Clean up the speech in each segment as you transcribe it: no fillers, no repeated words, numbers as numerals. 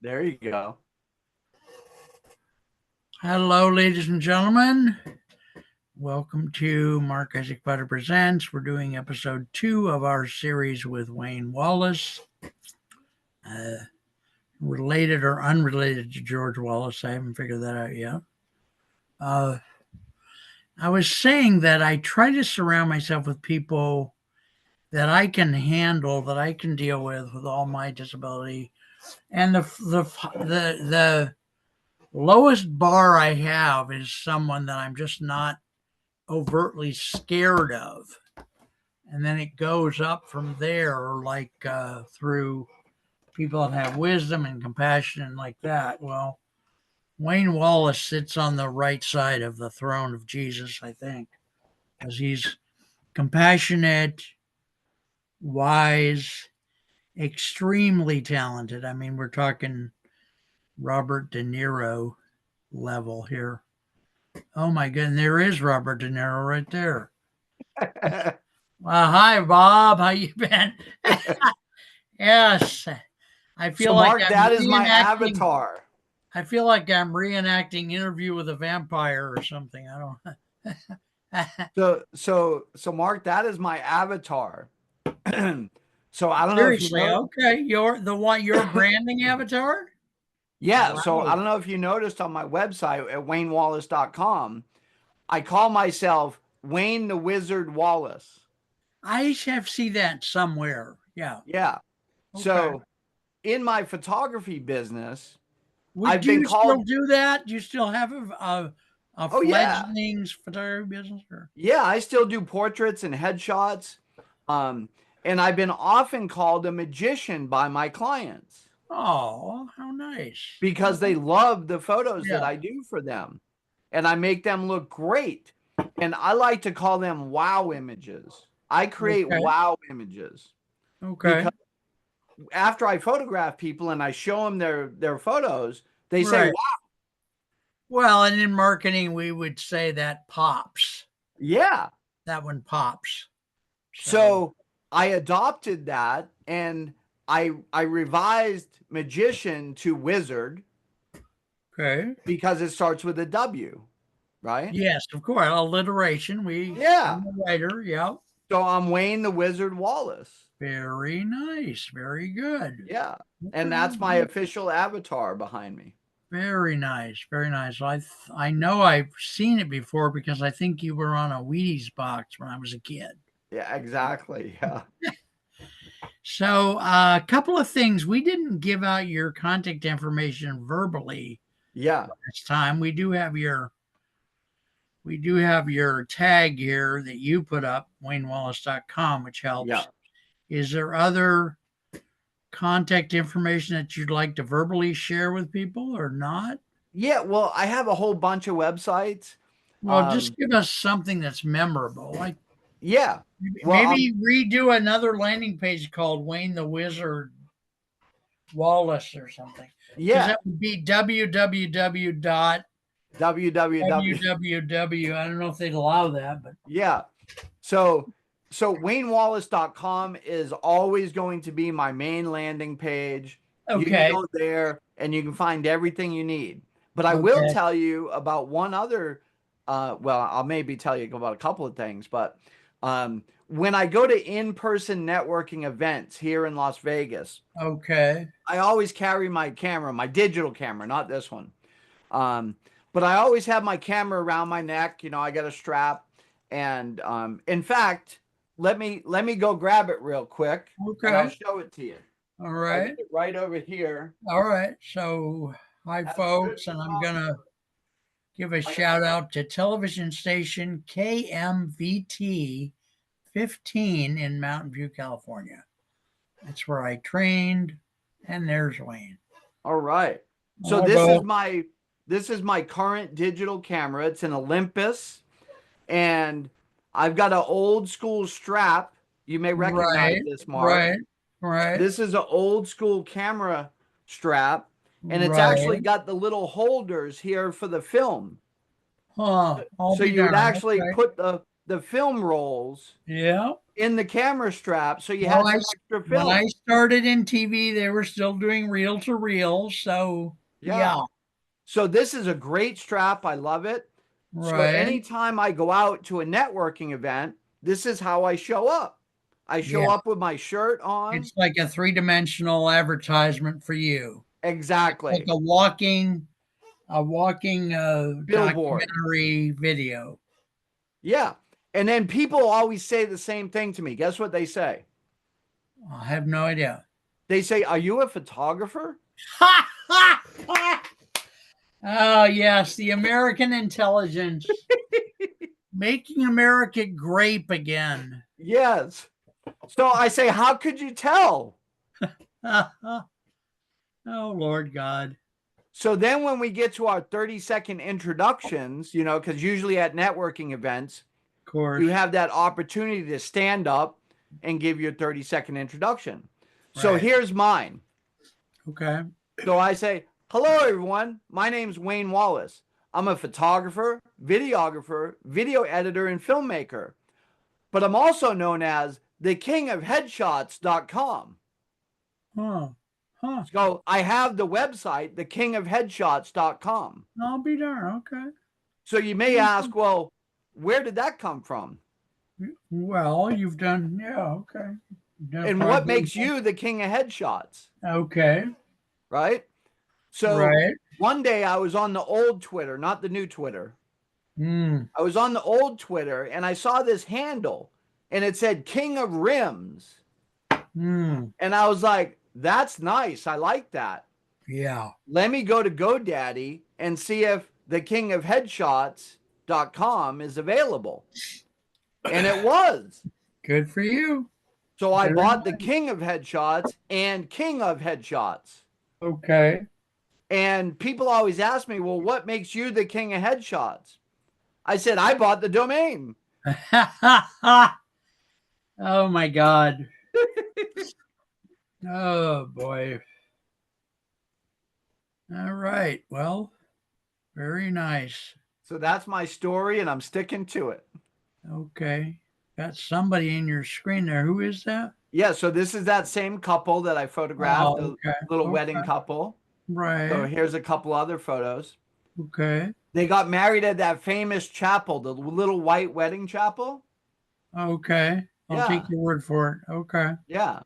There you go. Hello, ladies and gentlemen. Welcome to Mark Isaac Butter Presents. We're doing episode 2 of our series with Wayne Wallace. Related or unrelated to George Wallace, I haven't figured that out yet. I was saying that I try to surround myself with people that I can handle, that I can deal with all my disability. And the lowest bar I have is someone that I'm just not overtly scared of, and then it goes up from there, like through people that have wisdom and compassion and like that. Well, Wayne Wallace sits on the right side of the throne of Jesus, I think, because he's compassionate, wise, extremely talented. I mean, we're talking Robert De Niro level here. Oh my goodness, there is Robert De Niro right there. Well, hi Bob, how you been? Yes, I So, feel like Mark, I'm that is my reenacting. avatar. I feel like I'm reenacting Interview with a Vampire or something. I don't. So, Mark, that is my avatar. So, I don't know if you Seriously, know. okay, your branding avatar. Yeah. So, I Wow, don't know if you noticed on my website at waynewallace.com, I call myself Wayne the Wizard Wallace. I have seen that somewhere. Yeah. Yeah. Okay. So, in my photography business, Would I've do been you still called, do that? Do you still have a oh, yeah. fledglings photography business? Or? Yeah. I still do portraits and headshots. Um, and I've been often called a magician by my clients Oh, how nice. because they love the photos that Yeah. I do for them and I make them look great. And I like to call them wow images. I create Okay. wow images Okay. because after I photograph people and I show them their photos, they say, Right. wow, Well, and in marketing, we would say that pops. yeah. That one pops. So, So I adopted that and I revised magician to wizard okay. because it starts with a W, right? Yes, of course. Alliteration. Yeah. I'm a writer. Yeah. So I'm Wayne the Wizard Wallace. Very nice. Very good. Yeah. And that's my Okay. official avatar behind me. Very nice. Very nice. I know I've seen it before because I think you were on a Wheaties box when I was a kid. Yeah, exactly. Yeah. So, a couple of things. We didn't give out your contact information verbally Yeah. this time. We do have your tag here that you put up, waynewallace.com, which Yeah. helps. Is there other contact information that you'd like to verbally share with people or not? Yeah. Well, I have a whole bunch of websites. Well, just Um, give us something that's memorable. Like yeah. Well, maybe redo another landing page called Wayne the Wizard Wallace or something. Because yeah. that would be www dot www. www. I don't know if they'd allow that, but Yeah. So waynewallace.com is always going to be my main landing page. You can okay. go there and you can find everything you need. But I will Okay. tell you about one other well, I'll maybe tell you about a couple of things, but when I go to in-person networking events here in Las Vegas, Okay. I always carry my camera, my digital camera, not this one. Um, but I always have my camera around my neck. You know, I got a strap, and in fact, let me go grab it real quick, and I'll Okay. show it to you. All I got right. it right over here. All right. So, hi, As good folks. as And I'm going to possible. give a shout out to television station KMVT 15 in Mountain View, California. That's where I trained. And there's Wayne. All right. So I'll go. this is my current digital camera. It's an Olympus, and I've got an old school strap. You may recognize Right. this, Mark. Right. Right. This is an old school camera strap, and it's actually Right. got the little holders here for the film. Huh. I'll So be you would darned. actually Okay. put the film rolls Yeah. in the camera strap, so you Well, had some extra when I film. started in TV, they were still doing reel to reel. So, Yeah. yeah, So this is a great strap. I love it. So right. anytime I go out to a networking event, this is how I show up. I show Yeah. up with my shirt on. It's like a three-dimensional advertisement for you. It's like Exactly. a walking Billboard. documentary video. Yeah. And then people always say the same thing to me. Guess what they say? I have no idea. They say, "Are you a photographer?" Oh, yes, the American intelligence making America grape again. Yes. So I say, "How could you tell?" Oh, Lord God. So then when we get to our 30-second introductions, because usually at networking events, Of course. you have that opportunity to stand up and give your 30-second introduction. So Right. here's mine. Okay. So I say, "Hello, everyone. My name's Wayne Wallace. I'm a photographer, videographer, video editor, and filmmaker, but I'm also known as the king of headshots.com. Huh. Huh. So I have the website, the king of headshots.com. I'll be darned. Okay. So you may ask, well, where did that come from? Well, you've done, yeah, okay. You've done And what probably, makes you the king of headshots, okay. right? So Right. one day I was on the old Twitter, not the new Twitter. Mm. I was on the old Twitter and I saw this handle and it said King of Rims. Mm. And I was like, that's nice. I like that. Yeah. Let me go to GoDaddy and see if the king of headshots.com is available. And it was. Good for you. So I Very bought the nice. king of headshots and king of headshots. Okay. And people always ask me, well, what makes you the king of headshots? I said, I bought the domain. Oh my God. Oh boy. All right. Well, very nice. So that's my story, and I'm sticking to it. Okay. Got somebody in your screen there. Who is that? Yeah, so this is that same couple that I photographed, Oh, the okay. little wedding Okay. couple. So Right. here's a couple other photos. Okay. They got married at that famous chapel, the little white wedding chapel. Okay. I'll take Yeah, your word for it. Okay. yeah.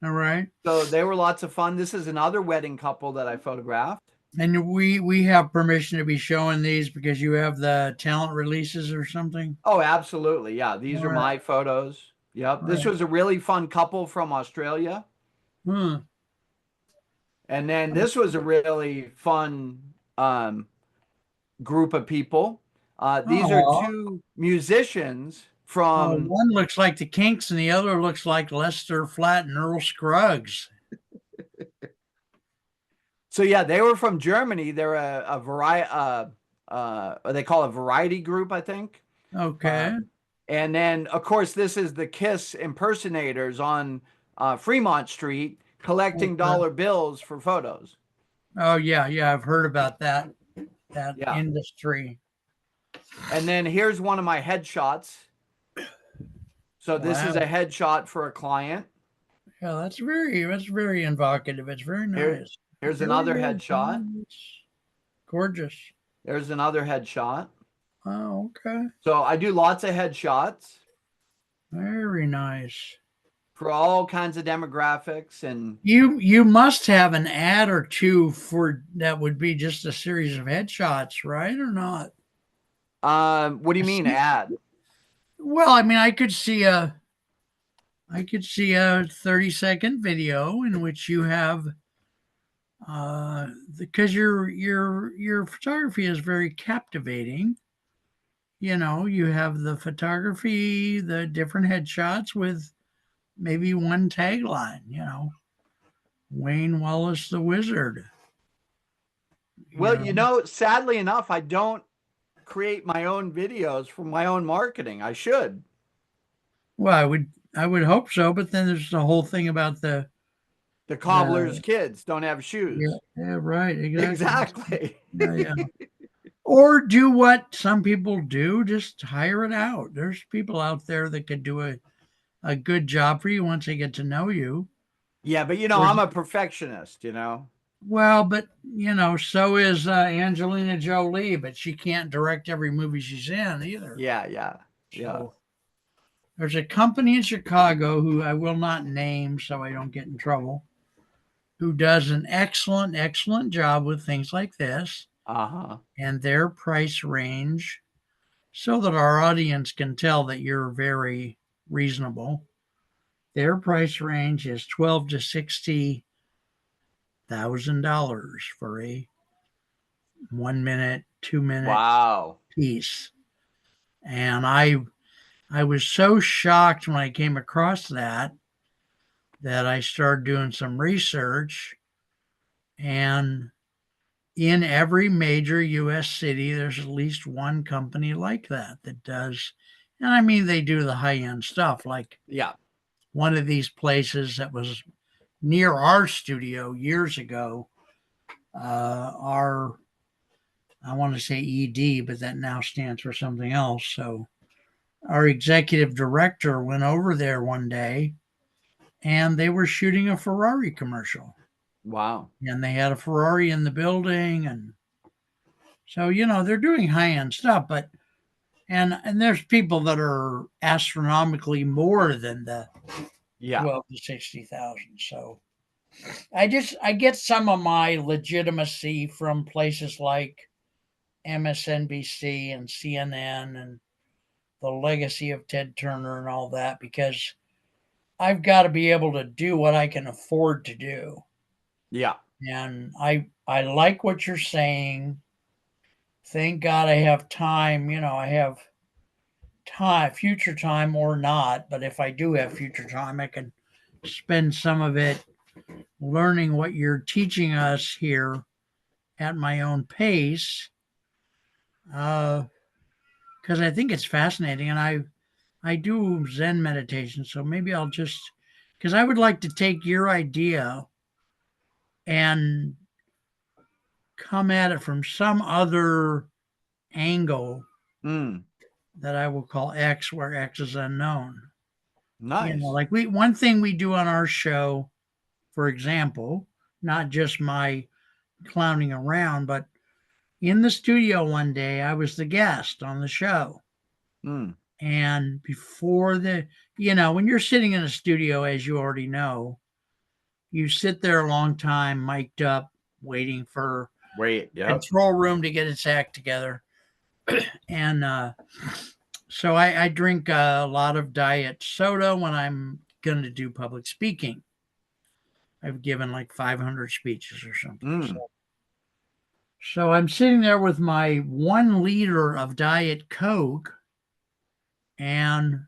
All right. So they were lots of fun. This is another wedding couple that I photographed. And we have permission to be showing these because you have the talent releases or something. Oh, absolutely. Yeah, these All are right. my photos. Yep. This Right. was a really fun couple from Australia. Hmm. And then this was a really fun group of people. These are Oh, two musicians well, from, one looks like the Kinks and the other looks like Lester Flatt and Earl Scruggs. so yeah, they were from Germany. They're a variety, they call it a variety group, I think. Okay. Um, and then, of course, this is the Kiss impersonators on Fremont Street collecting Okay. dollar bills for photos. Oh yeah, yeah. I've heard about that Yeah. industry. And then here's one of my headshots. So this is Wow. a headshot for a client. Yeah, that's very evocative. It's very Here, nice. here's Very, another very headshot. nice. Gorgeous. There's another headshot. Oh, okay. So I do lots of headshots Very nice. for all kinds of demographics. And You must have an ad or two for that would be just a series of headshots, right? Or not? what do you I mean see. ad? Well, I mean, I could see a 30-second video in which you have because your photography is very captivating. You have the photography, the different headshots with maybe one tagline, Wayne Wallace the Wizard. you Well, know sadly enough, I don't create my own videos for my own marketing. I should. well, I would hope so, but then there's the whole thing about the The cobbler's the kids don't have yeah, shoes. yeah, right, exactly. Exactly. Yeah, yeah. Or do what some people do, just hire it out. There's people out there that could do a good job for you once they get to know you. Yeah, but There's I'm a perfectionist, Well, but so is Angelina Jolie, but she can't direct every movie she's in either. Yeah, yeah, yeah. So there's a company in Chicago who I will not name so I don't get in trouble, who does an excellent, excellent job with things like this Uh-huh. and their price range so that our audience can tell that you're very reasonable. Their price range is $12 to $60,000 for a 1 minute, 2 minute Wow. piece. And I was so shocked when I came across that I started doing some research. And in every major US city, there's at least one company like that does. And I mean, they do the high end stuff. Like Yeah. one of these places that was near our studio years ago, our, I want to say ED, but that now stands for something else. So our executive director went over there one day and they were shooting a Ferrari commercial. Wow. And they had a Ferrari in the building. And so, they're doing high end stuff, but and there's people that are astronomically more than the Yeah. 12 to 60,000. So I get some of my legitimacy from places like MSNBC and CNN and the legacy of Ted Turner and all that because I've got to be able to do what I can afford to do. Yeah. And I like what you're saying. Thank God I have time. I have time, future time or not. But if I do have future time, I can spend some of it learning what you're teaching us here at my own pace. Because I think it's fascinating, and I do Zen meditation, so maybe I'll just because I would like to take your idea and come at it from some other angle Mm. that I will call X, where X is unknown. Nice. Like one thing we do on our show, for example, not just my clowning around, but in the studio one day, I was the guest on the show. Mm. And before when you're sitting in a studio, as you already know, you sit there a long time, mic'd up, waiting for Wait. the Yep. control room to get its act together. And so I drink a lot of diet soda when I'm going to do public speaking. I've given like 500 speeches or something. Mm. So I'm sitting there with my 1 liter of Diet Coke, and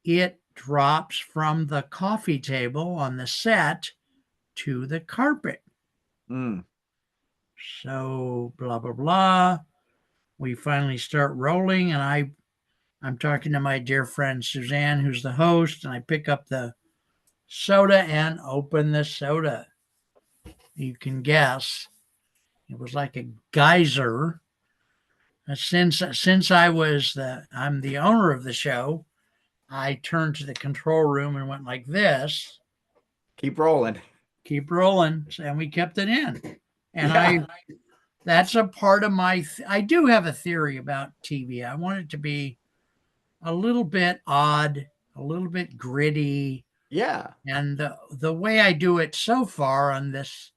it drops from the coffee table on the set to the carpet. Mm. So blah blah blah. We finally start rolling, and I'm talking to my dear friend Suzanne, who's the host, and I pick up the soda and open the soda. You can guess it was like a geyser. Since I'm the owner of the show, I turned to the control room and went like this, Keep rolling. keep rolling, and we kept it in. And Yeah. that's a part of I do have a theory about TV. I want it to be a little bit odd, a little bit gritty. Yeah. And the way I do it so far on this,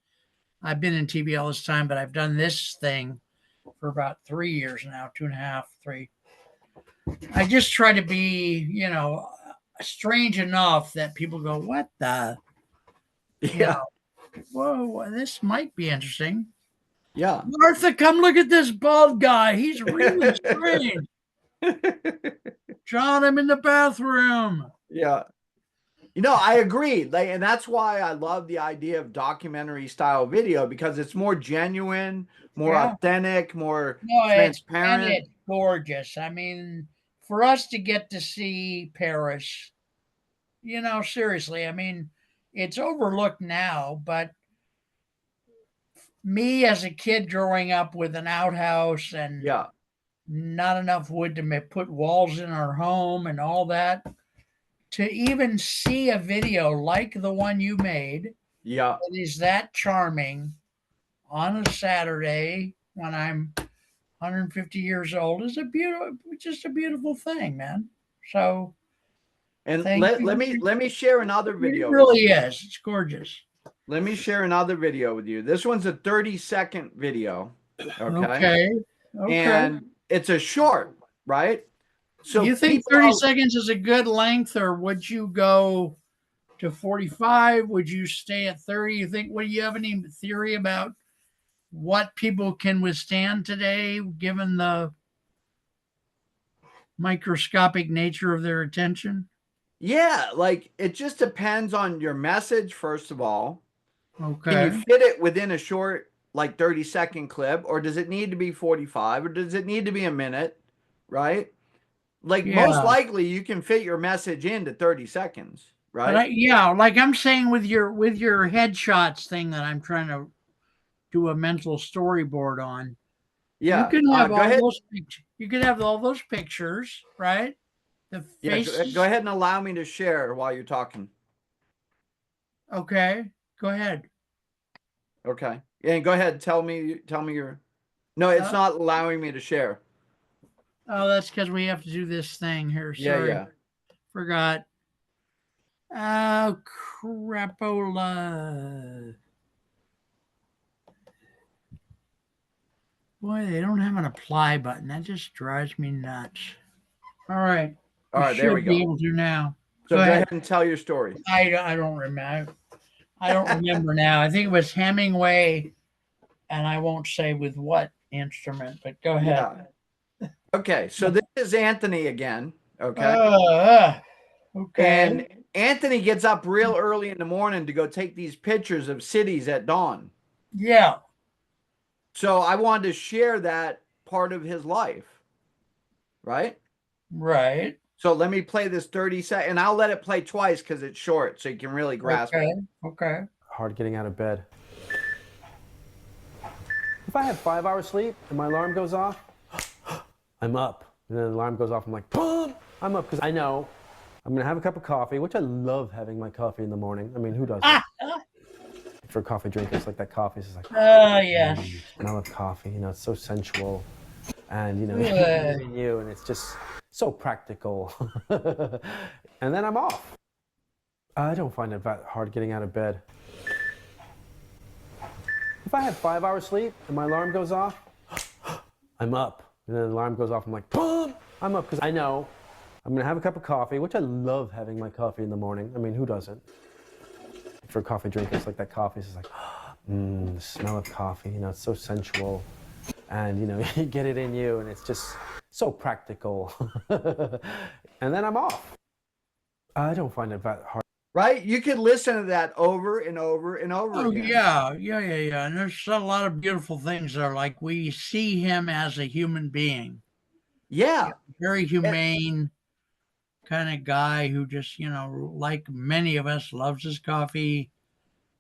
I've been in TV all this time, but I've done this thing for about 3 years now, 2.5, 3. I just try to be, strange enough that people go, what the, you Yeah. know, whoa, this might be interesting. Yeah. Martha, come look at this bald guy. He's really strange. John, I'm in the bathroom. Yeah. I agree. Like, and that's why I love the idea of documentary style video because it's more genuine, more Yeah. authentic, more No, transparent. it's gorgeous. I mean, for us to get to see Paris, seriously, I mean, it's overlooked now, but me as a kid growing up with an outhouse and Yeah. not enough wood to put walls in our home and all that, to even see a video like the one you made Yeah. that is that charming on a Saturday when I'm 150 years old is just a beautiful thing, man. So And thank let you. me share another It video with really you. is. It's gorgeous. Let me share another video with you. This one's a 30-second video. Okay. Okay. Okay. And it's a short, right? So You think people 30 are, seconds is a good length, or would you go to 45? Would you stay at 30? You think, what do you have any theory about what people can withstand today, given the microscopic nature of their attention? yeah, like it just depends on your message, first of all. Can you Okay. fit it within a short, like 30-second clip, or does it need to be 45, or does it need to be a minute, right? Like most Yeah. likely you can fit your message into 30 seconds, But right? like I'm saying with your headshots thing that I'm trying to do a mental storyboard on, you Yeah. can have Go all ahead. those you can have all those pictures, right? The Yeah, go faces. ahead and allow me to share while you're talking. Okay. Go ahead. Okay. Yeah, and go ahead. Tell me your. No, it's Uh, not allowing me to share. oh, that's because we have to do this thing here. Yeah, Sorry. yeah. Forgot. Oh, crapola. Boy, they don't have an apply button. That just drives me nuts. All right. All You right, there we should be go. able to now. So Go go ahead. ahead and tell your story. I don't remember. I don't remember now. I think it was Hemingway, and I won't say with what instrument, but go ahead. Yeah. Okay, so this is Anthony again. Okay. Uh, okay. And Anthony gets up real early in the morning to go take these pictures of cities at dawn. Yeah. So I wanted to share that part of his life, right? Right. So let me play this 30 seconds, and I'll let it play twice because it's short, so you can really grasp Okay. it. Okay. Hard getting out of bed. If I have 5 hours sleep and my alarm goes off, I'm up. And then the alarm goes off, I'm like, boom! I'm up because I know I'm gonna have a cup of coffee, which I love having my coffee in the morning. I mean, who doesn't? For coffee drinkers, like that coffee is just like, Yes. smell of coffee, you know, it's so sensual. And, you know, Good. you, and it's just so practical. And then I'm off. I don't find it that hard getting out of bed. If I have 5 hours sleep and my alarm goes off, I'm up. And then the alarm goes off, I'm like, boom! I'm up because I know I'm gonna have a cup of coffee, which I love having my coffee in the morning. I mean, who doesn't? For coffee drinkers, like that coffee is just like, the smell of coffee, you know, it's so sensual. And, you know, you get it in you, and it's just so practical. And then I'm off. I don't find it that hard. Right? You could listen to that over and over and over Oh again. yeah. And there's a lot of beautiful things there. Like we see him as a human being, Yeah. very And humane kind of guy who just, like many of us, loves his coffee.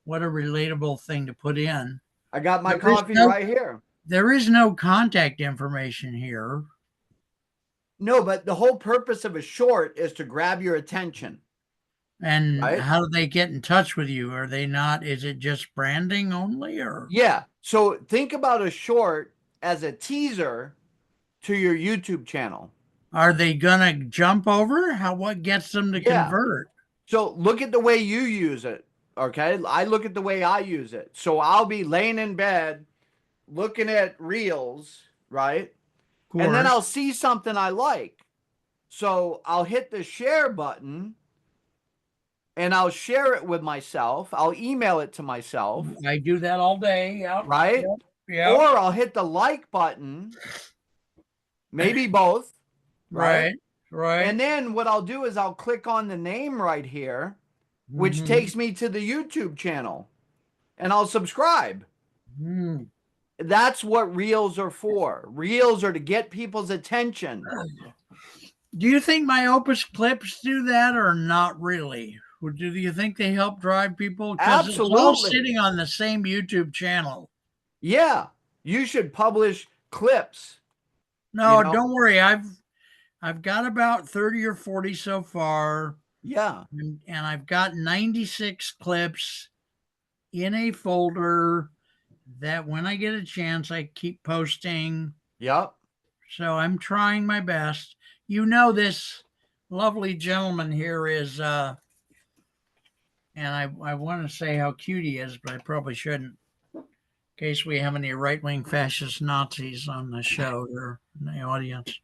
What a relatable thing to put in. I got my There is coffee no right here. there is no contact information here. No, but the whole purpose of a short is to grab your attention, And right? how do they get in touch with you? Are they not? Is it just branding only, or Yeah. So think about a short as a teaser to your YouTube channel. are they gonna jump over? What gets them to Yeah. convert? So look at the way you use it. Okay. I look at the way I use it. So I'll be laying in bed looking at reels, right? Of And then course, I'll see something I like. So I'll hit the share button and I'll share it with myself. I'll email it to myself, I do that all day. Yep. right? Yep. Or Yep. I'll hit the like button, maybe both, right? Right. Right. And then what I'll do is I'll click on the name right here, which Mhm. takes me to the YouTube channel, and I'll subscribe. Mm. That's what reels are for. Reels are to get people's attention. Do you think my Opus clips do that or not really? Or do you think they help drive people? Because it's all Absolutely. sitting on the same YouTube channel. Yeah. You should publish clips, you No, know. don't worry. I've got about 30 or 40 so far. Yeah. and I've got 96 clips in a folder that when I get a chance, I keep posting. Yep. So I'm trying my best. You know, this lovely gentleman here is, and I want to say how cute he is, but I probably shouldn't, in case we have any right wing fascist Nazis on the show or in the audience.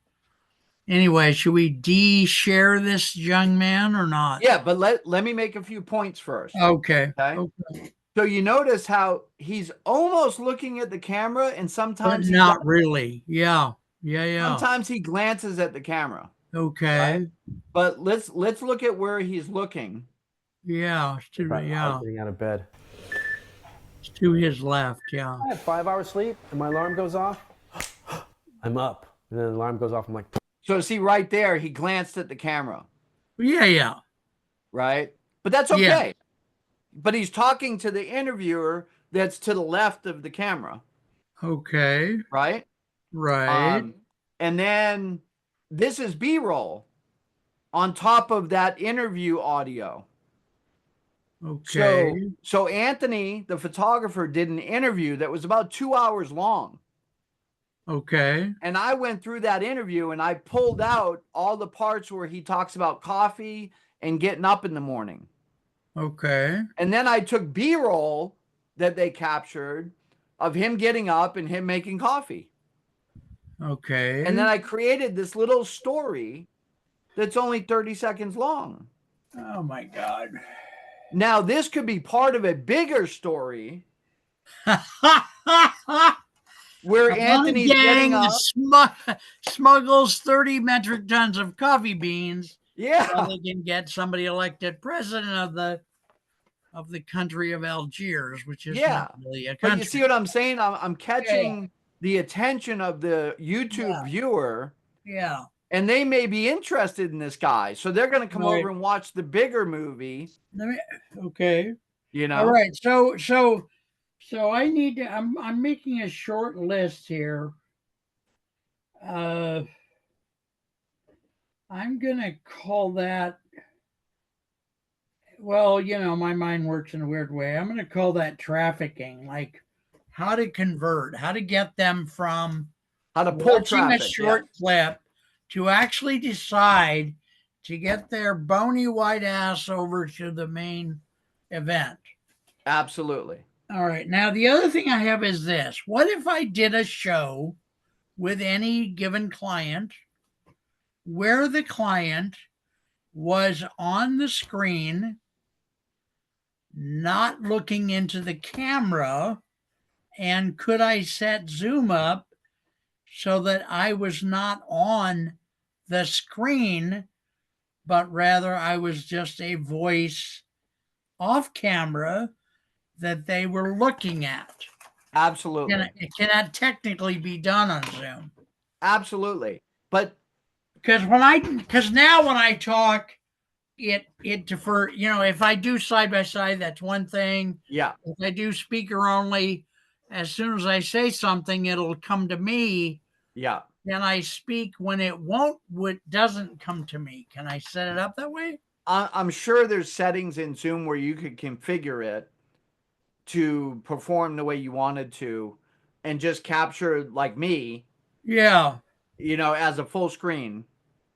Anyway, should we de-share this young man or not? Yeah, but let me make a few points first. Okay. Okay. Okay. So you notice how he's almost looking at the camera, and But sometimes not really. Yeah. Yeah. Yeah. sometimes he glances at the camera. Okay. Right? But let's look at where he's looking. Yeah. If I was Yeah. getting out of bed. To his left. Yeah. I have 5 hours sleep and my alarm goes off. I'm up. And then the alarm goes off. I'm like, So see right there, he glanced at the camera, Yeah. Yeah. right? But that's Yeah. okay. But he's talking to the interviewer that's to the left of the camera, Okay. right? Right. And then this is B-roll on top of that interview audio. Okay. So Anthony, the photographer, did an interview that was about 2 hours long. Okay. And I went through that interview and I pulled out all the parts where he talks about coffee and getting up in the morning. Okay. And then I took B-roll that they captured of him getting up and him making coffee. Okay. And then I created this little story that's only 30 seconds long. Oh my God. Now, this could be part of a bigger story where Anthony's getting up. Smuggles 30 metric tons of coffee beans so Yeah. they can get somebody elected president of the country of Algiers, which is Yeah. not really a But country. you see what I'm saying? I'm catching the attention of the YouTube viewer, Yeah. and they may be interested in this guy. So they're going to come Right. over and watch the bigger movie, Okay. you know? All right. So I need to. I'm making a short list here. I'm gonna call that. Well, you know, my mind works in a weird way. I'm gonna call that trafficking, like how to convert, how to get them from How to pull watching a traffic. short clip to actually decide to get their bony white ass over to the main event. Absolutely. All right. Now, the other thing I have is this. What if I did a show with any given client where the client was on the screen, not looking into the camera, and could I set Zoom up so that I was not on the screen, but rather I was just a voice off camera that they were looking at? Absolutely. It cannot technically be done on Zoom. Absolutely. But because now when I talk, it defer. You know, if I do side by side, that's one thing. yeah, If I do speaker only, as soon as I say something, it'll come to me. yeah. Then I speak when it doesn't come to me. Can I set it up that way? I'm sure there's settings in Zoom where you could configure it to perform the way you wanted to and just capture like me, Yeah. you know, as a full screen,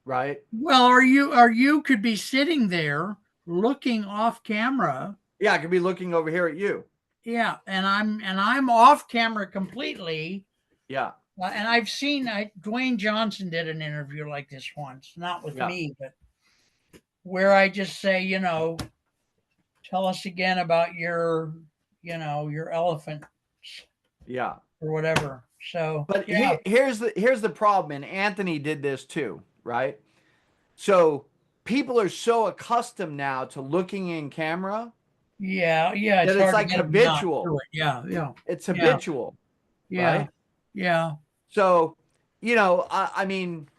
right? Well, or you could be sitting there looking off camera. Yeah, I could be looking over here at you. Yeah, and I'm off camera completely. Yeah. And I've seen Dwayne Johnson did an interview like this once, not with me, but where I just say, you know, tell us again about your elephant. Yeah. Or whatever. So, but here's the problem, and Anthony did this too, right? So people are so accustomed now to looking in camera. Yeah. That it's like habitual. Yeah. It's habitual. Yeah. Right? Yeah. So, you know, I mean,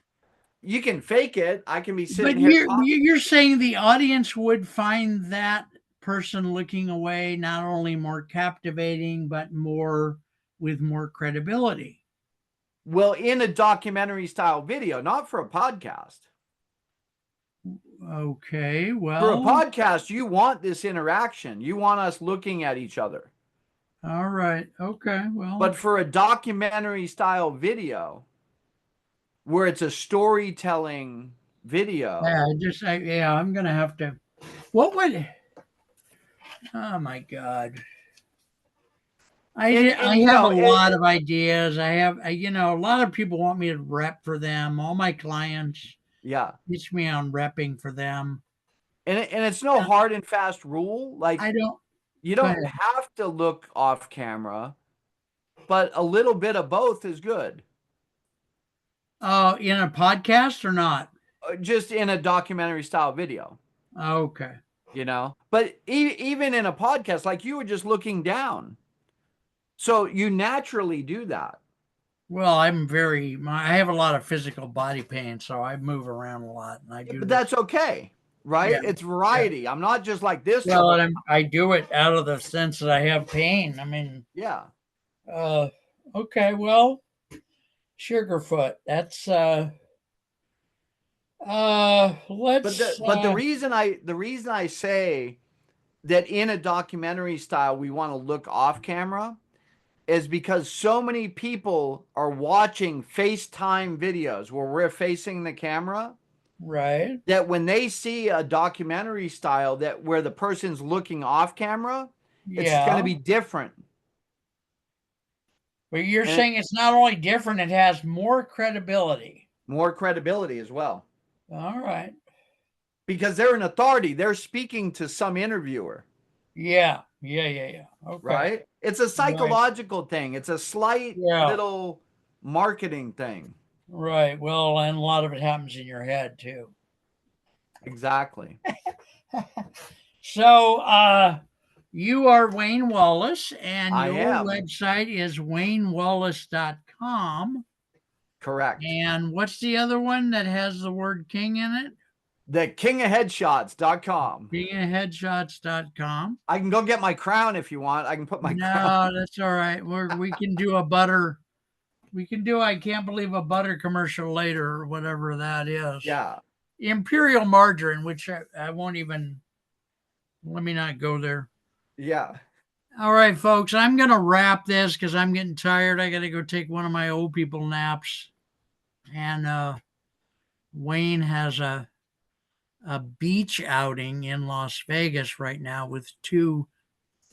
you can fake it. I can be sitting but here. You're saying the audience would find that person looking away not only more captivating, but with more credibility. Well, in a documentary style video, not for a podcast. Okay, For a well, podcast, you want this interaction. You want us looking at each other. all right. Okay, well, But for a documentary style video, where it's a storytelling video, yeah, I'm gonna have to. What would? Oh my God. I and you have a know, lot of ideas. A lot of people want me to rep for them. All my clients yeah. teach me on repping for them. And it's no And hard and fast rule. Like, I don't. you Go don't ahead. have to look off camera, but a little bit of both is good. In a podcast or not? Just in a documentary style video, Okay. But even in a podcast, like you were just looking down. So you naturally do that. Well, I have a lot of physical body pain, so I move around a lot, and I Yeah, do but this. that's okay, right? Yeah. It's Yeah. variety. I'm not just like this the Well, whole. and I do it out of the sense that I have pain. I mean, Yeah. uh, okay. Well, Sugarfoot. That's But let's the reason I say that in a documentary style we want to look off camera is because so many people are watching FaceTime videos where we're facing the camera right. that when they see a documentary style that where the person's looking off camera, it's going to Yeah. be different. But you're And saying it's not only different, it has more credibility. more credibility as well. All right. Because they're an authority. They're speaking to some interviewer. Yeah. Yeah. Okay. Right? It's a psychological thing. It's a slight little marketing thing. Right. Well, and a lot of it happens in your head too. Exactly. So, you are Wayne Wallace, and I your am. website is waynewallace.com. Correct. And what's the other one that has the word king in it? The kingofheadshots.com. Kingofheadshots.com. I can go get my crown if you want. I can put my crown. No, that's all right. We can do a butter. We can do I can't believe a butter commercial later or whatever that is. Yeah. Imperial margarine, which I won't even, let me not go there. Yeah. All right, folks, I'm going to wrap this because I'm getting tired. I got to go take one of my old people naps. And Wayne has a beach outing in Las Vegas right now with two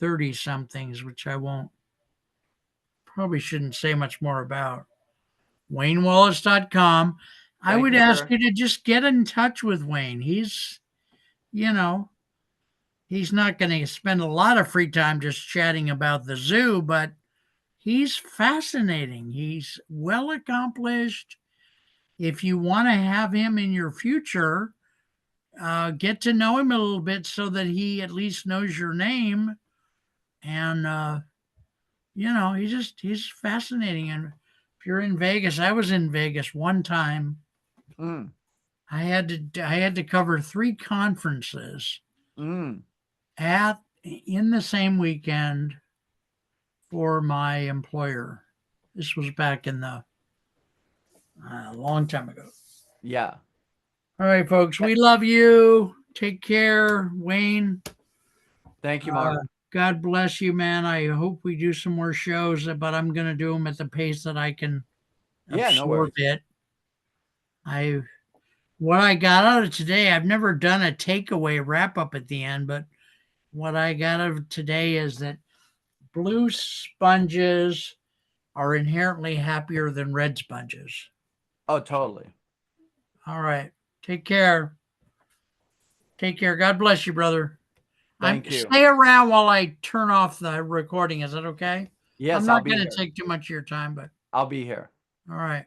30-somethings, which I probably shouldn't say much more about. WayneWallace.com. I would ask you to just get in touch with Wayne. He's not going to spend a lot of free time just chatting about the zoo, but he's fascinating. He's well accomplished. If you want to have him in your future, get to know him a little bit so that he at least knows your name. And, he's fascinating. And if you're in Vegas, I was in Vegas one time. Mm. I had to cover 3 conferences in the same weekend for my employer. This was back in a long time ago. Yeah. All right, folks, we love you. Take care, Wayne. Thank you, Mark. God bless you, man. I hope we do some more shows, but I'm going to do them at the pace that I can absorb it. What I got out of today, I've never done a takeaway wrap up at the end, but what I got out of today is that blue sponges are inherently happier than red sponges. Oh, totally. All right. Take care. Take care. God bless you, brother. Thank you. Stay around while I turn off the recording. Is that okay? Yes, I'm not going to take too much of your time, but I'll be here. All right.